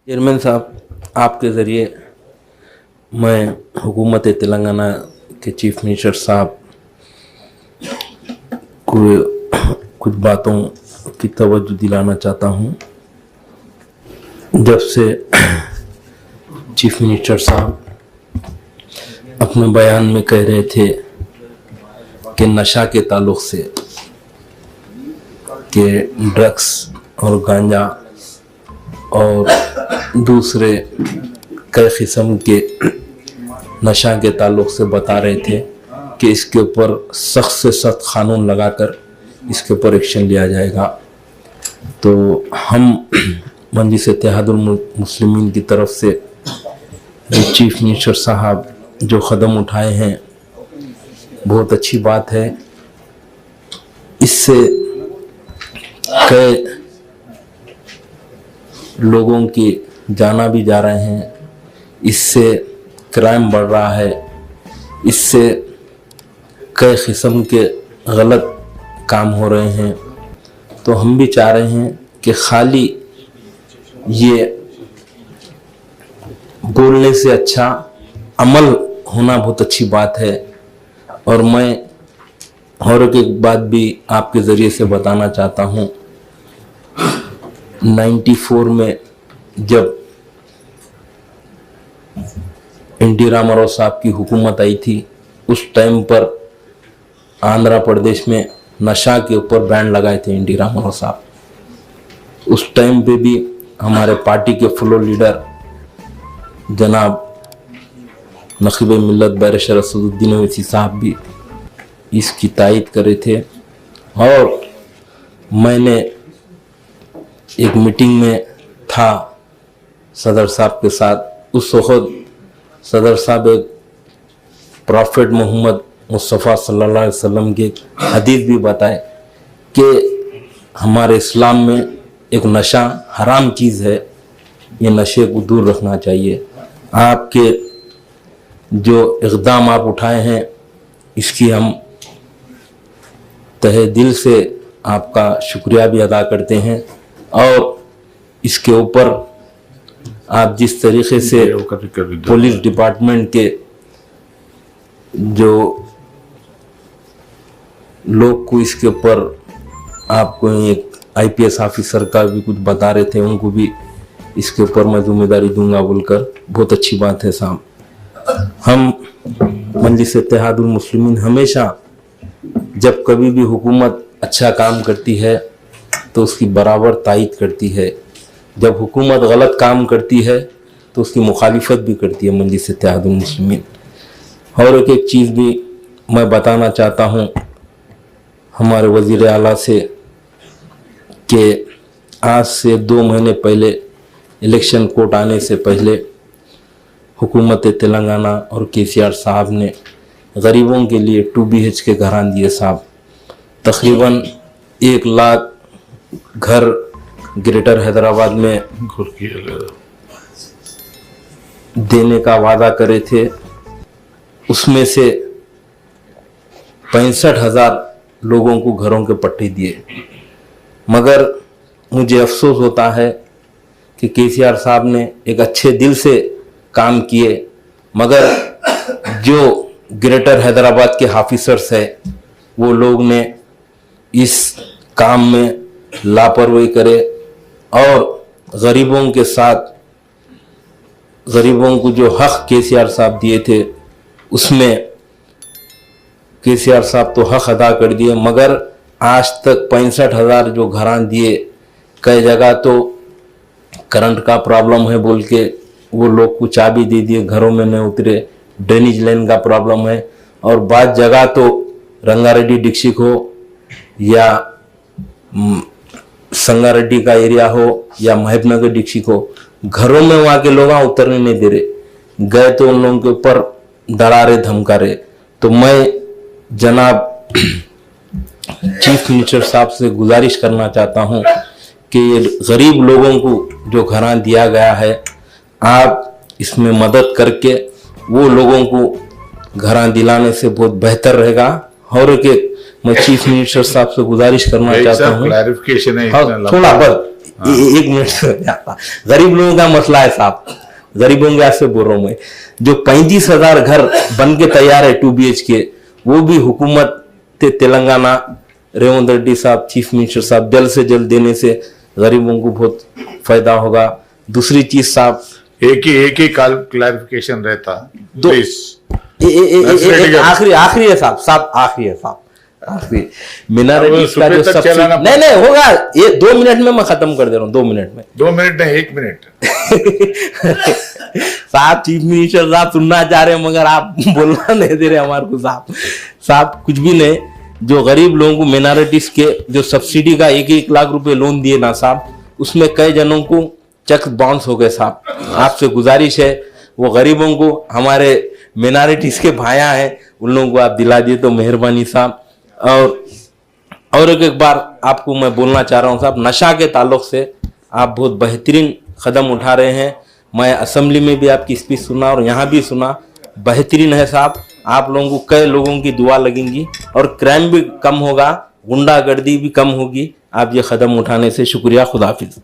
Chairman साहब, आपके ज़रिए मैं हुकूमत तेलंगाना के चीफ मिनिस्टर साहब को कुछ बातों की तवज्जो दिलाना चाहता हूँ। जब से चीफ मिनिस्टर साहब अपने बयान में कह रहे थे कि नशा के ताल्लुक़ से कि ड्रग्स और गांजा और दूसरे कई किस्म के नशा के ताल्लुक़ से बता रहे थे कि इसके ऊपर सख्त से सख्त कानून लगाकर इसके ऊपर एक्शन लिया जाएगा। तो हम मजलिस इत्तेहादुल मुस्लिमीन की तरफ से जो चीफ मिनिस्टर साहब जो कदम उठाए हैं बहुत अच्छी बात है। इससे कई लोगों की जाना भी जा रहे हैं, इससे क्राइम बढ़ रहा है, इससे कई किस्म के गलत काम हो रहे हैं। तो हम भी चाह रहे हैं कि खाली ये बोलने से अच्छा अमल होना बहुत अच्छी बात है। और मैं और एक बात भी आपके ज़रिए से बताना चाहता हूँ। 94 में जब एनटी रामाराव साहब की हुकूमत आई थी, उस टाइम पर आंध्र प्रदेश में नशा के ऊपर बैन लगाए थे एनटी रामाराव साहब। उस टाइम पे भी हमारे पार्टी के फ्लोर लीडर जनाब नकीब मिल्लत बैरिस्टर असदुद्दीन ओवैसी साहब भी इसकी तायद करे थे। और मैंने एक मीटिंग में था सदर साहब के साथ। उस वक़्त सदर साहब एक प्रॉफिट मोहम्मद मुस्तफ़ा सल्लल्लाहु अलैहि वसल्लम के हदीस भी बताए कि हमारे इस्लाम में एक नशा हराम चीज़ है, ये नशे को दूर रखना चाहिए। आपके जो इक़दाम आप उठाए हैं इसकी हम तहे दिल से आपका शुक्रिया भी अदा करते हैं। और इसके ऊपर आप जिस तरीके से पुलिस डिपार्टमेंट के जो लोग को इसके ऊपर आपको एक आईपीएस ऑफिसर का भी कुछ बता रहे थे, उनको भी इसके ऊपर मैं जिम्मेदारी दूंगा बोलकर, बहुत अच्छी बात है साहब। हम मजलिस इत्तेहादुल मुस्लिमीन हमेशा जब कभी भी हुकूमत अच्छा काम करती है तो उसकी बराबर तायद करती है, जब हुकूमत गलत काम करती है तो उसकी मुखालिफत भी करती है मजलिस इत्तेहादुल मुस्लिमीन। और एक चीज़ भी मैं बताना चाहता हूँ हमारे वज़ीर आला से कि आज से 2 महीने पहले इलेक्शन कोड आने से पहले हुकूमत तेलंगाना और केसीआर साहब ने गरीबों के लिए 2 BH के घरान दिए साहब। तकरीबन 1 लाख घर ग्रेटर हैदराबाद में देने का वादा करे थे। उसमें से 65,000 लोगों को घरों के पट्टे दिए। मगर मुझे अफसोस होता है कि केसीआर साहब ने एक अच्छे दिल से काम किए, मगर जो ग्रेटर हैदराबाद के ऑफिसर्स है वो लोग ने इस काम में लापरवाही करे और गरीबों के साथ गरीबों को जो हक केसीआर साहब दिए थे उसमें केसीआर साहब तो हक अदा कर दिए, मगर आज तक 65,000 जो घरान दिए, कई जगह तो करंट का प्रॉब्लम है बोल के वो लोग को चाबी दे दिए, घरों में नहीं उतरे। ड्रेनेज लाइन का प्रॉब्लम है और बाद जगह तो रंगारेड्डी डिस्ट्रिक्ट हो या संगारेड्डी का एरिया हो या महबूबनगर डिस्ट्रिक्ट हो, घरों में वहाँ के लोग उतरने नहीं दे रहे। गए तो उन लोगों के ऊपर डरा रहे, धमका रहे। तो मैं जनाब चीफ मिनिस्टर साहब से गुजारिश करना चाहता हूँ कि गरीब लोगों को जो घरान दिया गया है आप इसमें मदद करके वो लोगों को घरान दिलाने से बहुत बेहतर रहेगा। और एक मैं चीफ मिनिस्टर साहब से गुजारिश करना चाहता हूँ, क्लैरिफिकेशन है थोड़ा बस एक मिनट से हो जाता। गरीब लोगों का मसला है साहब, गरीबों के से बोल रहा हूं मैं, जो 35,000 घर बन के तैयार है 2 BHK, वो भी हुकूमत तेलंगाना रेवंत रेड्डी साहब चीफ मिनिस्टर साहब जल्द से जल्द देने से गरीबों को बहुत फायदा होगा। दूसरी चीज साहब, एक ही क्लैरिफिकेशन रहता दो प्लीज, आखिरी है साहब, आखिरी है साहब, आखिरी मिनारेटीज का जो सब्सिडी, नहीं होगा, ये 2 मिनट में मैं खत्म कर दे रहा हूँ, 2 मिनट में। 2 मिनट नहीं, 1 मिनट। साहब चीफ मिनिस्टर साहब सुनना चाह रहे हैं मगर आप बोलना नहीं दे रहे हमारे को साहब कुछ भी नहीं। जो गरीब लोगों को मिनारिटीज के जो सब्सिडी का 1-1 लाख रुपए लोन दिए ना साहब, उसमें कई जनों को चेक बाउंस हो गए साहब। आपसे गुजारिश है वो गरीबों को, हमारे मिनारिटीज के भाया हैं, उन लोगों को आप दिला दिए तो मेहरबानी साहब। और एक बार आपको मैं बोलना चाह रहा हूँ साहब, नशा के ताल्लुक से आप बहुत बेहतरीन कदम उठा रहे हैं। मैं असेंबली में भी आपकी स्पीच सुना और यहाँ भी सुना, बेहतरीन है साहब। आप लोगों को कई लोगों की दुआ लगेंगी और क्राइम भी कम होगा, गुंडागर्दी भी कम होगी आप ये कदम उठाने से। शुक्रिया, खुदा हाफिज।